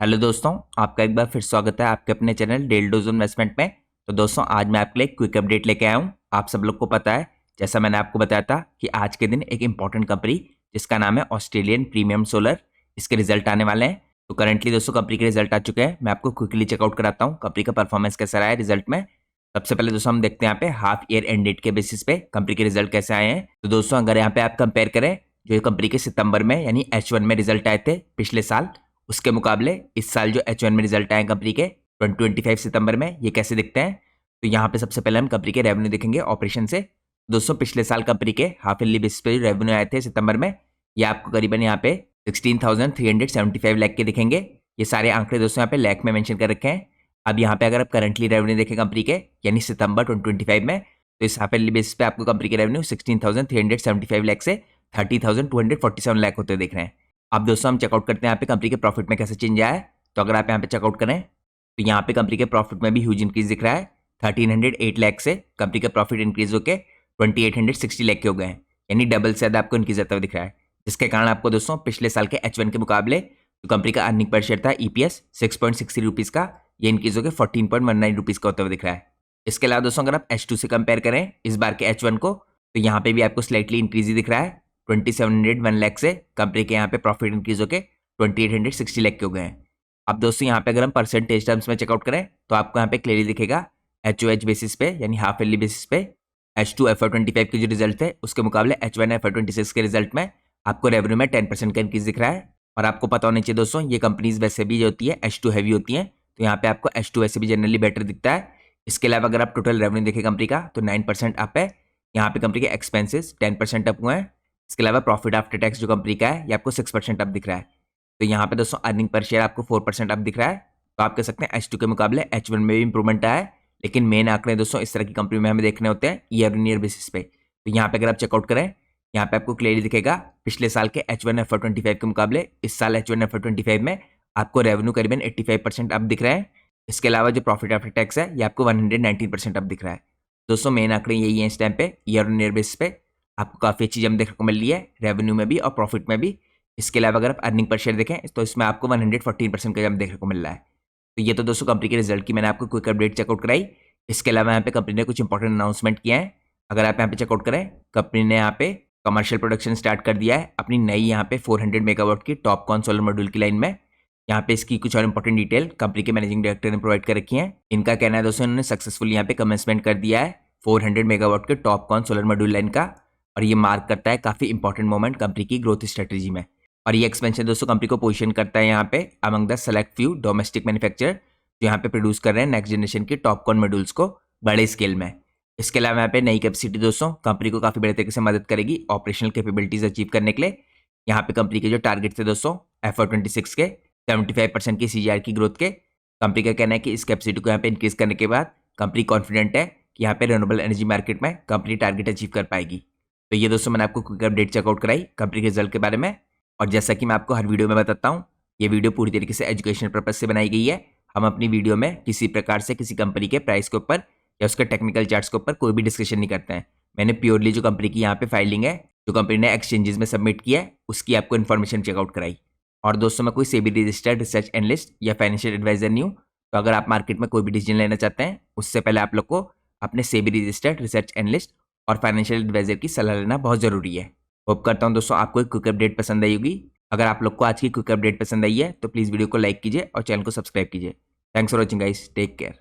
Hello दोस्तों, आपका एक बार फिर स्वागत है आपके अपने चैनल डेल डोज इन्वेस्टमेंट में। तो दोस्तों आज मैं आपके लिए एक क्विक अपडेट लेके आया हूँ। आप सब लोग को पता है, जैसा मैंने आपको बताया था कि आज के दिन एक इंपॉर्टेंट कंपनी जिसका नाम है ऑस्ट्रेलियन प्रीमियम सोलर, इसके रिजल्ट आने वाले हैं। तो करंटली दोस्तों कंपनी के रिजल्ट आ चुके हैं। मैं आपको क्विकली चेकआउट कराता हूँ कंपनी का परफॉर्मेंस कैसा रहा है रिजल्ट में। सबसे पहले दोस्तों हम देखते हैं यहाँ पे हाफ ईयर एंडेड के बेसिस पे कंपनी के रिजल्ट कैसे आए हैं। तो दोस्तों अगर यहाँ पे आप कंपेयर करें जो कंपनी के सितंबर में यानी H1 में रिजल्ट आए थे पिछले साल, उसके मुकाबले इस साल जो H1 में रिजल्ट आए कंपनी के 2025 सितंबर में, ये कैसे दिखते हैं। तो यहाँ पे सबसे पहले हम कंपनी के रेवेन्यू देखेंगे ऑपरेशन से। दोस्तों पिछले साल कंपनी के हाफ ईयरली बेसिस पे रेवेन्यू आए थे सितंबर में, ये आपको करीबन यहाँ पे 16,375 लाख के दिखेंगे। ये सारे आंकड़े दोस्तों यहाँ पे लाख में मेंशन कर रखे हैं। अब यहाँ पे अगर आप करंटली रेवेन्यू देखें कंपनी के यानी सितंबर 2025 में, तो इस हाफ ईयरली बेसिस पे आपको कंपनी के रेवेन्यू 16,375 लाख से 30,247 लाख होते दिख रहे हैं। अब दोस्तों हम चेकआउट करते हैं यहाँ पे कंपनी के प्रॉफिट में कैसे चेंज आया है। तो अगर आप यहाँ पे चेकआउट करें तो यहाँ पे कंपनी के प्रॉफिट में भी ह्यूज इंक्रीज दिख रहा है। 1308 लाख से कंपनी का प्रॉफिट इंक्रीज होकर 2860 लाख के हो गए हैं, यानी डबल से ज्यादा आपको इंक्रीज होता हुआ दिख रहा है। जिसके कारण आपको दोस्तों पिछले साल के H1 के मुकाबले जो कंपनी का अर्निंग पर शेयर था EPS 6.63 रुपीज का, ये इंक्रीज होकर 14.19 रुपीज का होता हुआ दिख रहा है। इसके अलावा दोस्तों अगर आप H2 से कंपेयर करें इस बार के H1 को, तो यहाँ पे भी आपको स्लाइटली इंक्रीज ही दिख रहा है। 2701 लाख से कंपनी के यहाँ पे प्रॉफिट इंक्रीज होकर 2860 लाख के हो गए हैं। अब दोस्तों यहाँ पे अगर हम परसेंटेज टर्म्स में चेकआउट करें तो आपको यहाँ पे क्लियरली दिखेगा HOH बेसिस पे यानी हाफ ईयरली बेसिस पे H2 FY25 के जो रिजल्ट थे उसके मुकाबले H1 FY26 के रिजल्ट में आपको रेवेन्यू में 10% का इंक्रीज दिख रहा है। और आपको पता होना चाहिए दोस्तों ये कंपनीज वैसे भी जो होती है H2 हैवी होती हैं, तो यहाँ पे आपको H2 वैसे भी जनरली बेटर दिखता है। इसके अलावा अगर आप टोटल रेवेन्यू देखें कंपनी का तो 9% अप है। यहाँ पे कंपनी के एक्सपेंसेस 10% अप हुए हैं। इसके अलावा प्रॉफिट आफ्टर टैक्स जो कंपनी का है ये आपको 6% अप दिख रहा है। तो यहाँ पे दोस्तों अर्निंग पर शेयर आपको 4% अप दिख रहा है। तो आप कह सकते हैं H2 के मुकाबले H1 में भी इंप्रूवमेंट आया है। लेकिन मेन आंकड़े दोस्तों इस तरह की कंपनी में हमें देखने होते हैं ईयर ऑन ईयर बेसिस पे। तो यहाँ पे अगर आप चेकआउट करें यहाँ पे आपको क्लियरली दिखेगा पिछले साल के H1 FY25 के मुकाबले इस साल H1 FY25 में आपको रेवेन्यू करीबन 85% अप दिख रहा है। इसके अलावा जो प्रॉफिट आफ्टर टैक्स है ये आपको 119% अप दिख रहा है। दोस्तों मेन आंकड़े यही है इस टाइम पे ईयर ऑन ईयर बेसिस पे आपको काफ़ी अच्छी जम देखने को मिल रही है रेवेन्यू में भी और प्रॉफिट में भी। इसके अलावा अगर आप अर्निंग पर शेयर देखें तो इसमें आपको 114% का जम देखने को मिल रहा है। तो ये तो दोस्तों कंपनी के रिजल्ट की मैंने आपको क्विक अपडेट चेकआउट कराई। इसके अलावा यहाँ पे कंपनी ने कुछ इंपॉर्टेंट अनाउंसमेंट किया है। अगर आप यहाँ पे चेकआउट करें कंपनी ने यहाँ पे कमर्शियल प्रोडक्शन स्टार्ट कर दिया है अपनी नई यहाँ पे 400 मेगावाट की टॉपकॉन सोलर मॉड्यूल की लाइन में। यहाँ पे इसकी कुछ और इंपॉर्टेंट डिटेल कंपनी के मैनेजिंग डायरेक्टर ने प्रोवाइड कर रखी है। इनका कहना है दोस्तों इन्होंने सक्सेसफुली यहाँ पे कमेंसमेंट कर दिया है 400 मेगावाट के टॉपकॉन सोलर मॉड्यूल लाइन का, और ये मार्क करता है काफी इंपॉर्टेंट मोमेंट कंपनी की ग्रोथ स्ट्रेटेजी में। और ये एक्सपेंशन दोस्तों कंपनी को पोजीशन करता है यहाँ पे among the select few domestic manufacturer जो यहाँ पे प्रोड्यूस कर रहे हैं नेक्स्ट जनरेशन के टॉपकॉन मॉड्यूल्स को बड़े स्केल में। इसके अलावा यहाँ पे नई कैपेसिटी दोस्तों कंपनी को काफी बड़े तरीके से मदद करेगी ऑपरेशनल कैपेबिलिटीज अचीव करने के लिए। यहाँ पे कंपनी के जो टारगेट थे दोस्तों FY26 के 75% की CAGR की ग्रोथ के, कंपनी का कहना है कि इस कैपेसिटी को यहाँ पे इंक्रीज करने के बाद कंपनी कॉन्फिडेंट है कि यहाँ पे रिन्यूएबल एनर्जी मार्केट में कंपनी टारगेट अचीव कर पाएगी। तो ये दोस्तों मैंने आपको क्विक अपडेट चेकआउट कराई कंपनी के रिजल्ट के बारे में। और जैसा कि मैं आपको हर वीडियो में बताता हूँ ये वीडियो पूरी तरीके से एजुकेशनल पर्पज से बनाई गई है। हम अपनी वीडियो में किसी प्रकार से किसी कंपनी के प्राइस के ऊपर या उसके टेक्निकल चार्ट्स के ऊपर कोई भी डिस्कशन नहीं करते हैं। मैंने प्योरली जो कंपनी की यहाँ पे फाइलिंग है जो कंपनी ने एक्सचेंजेस में सबमिट किया है उसकी आपको इन्फॉर्मेशन चेकआउट कराई। और दोस्तों मैं कोई सेबी रजिस्टर्ड रिसर्च एनालिस्ट या फाइनेंशियल एडवाइजर नहीं हूँ। तो अगर आप मार्केट में कोई भी डिसीजन लेना चाहते हैं उससे पहले आप लोग को अपने सेबी रजिस्टर्ड रिसर्च एनालिस्ट और फाइनेंशियल एडवाइजर की सलाह लेना बहुत जरूरी है। होप करता हूँ दोस्तों आपको एक क्विक अपडेट पसंद आई होगी। अगर आप लोग को आज की क्विक अपडेट पसंद आई है तो प्लीज़ वीडियो को लाइक कीजिए और चैनल को सब्सक्राइब कीजिए। Thanks for watching guys, take care.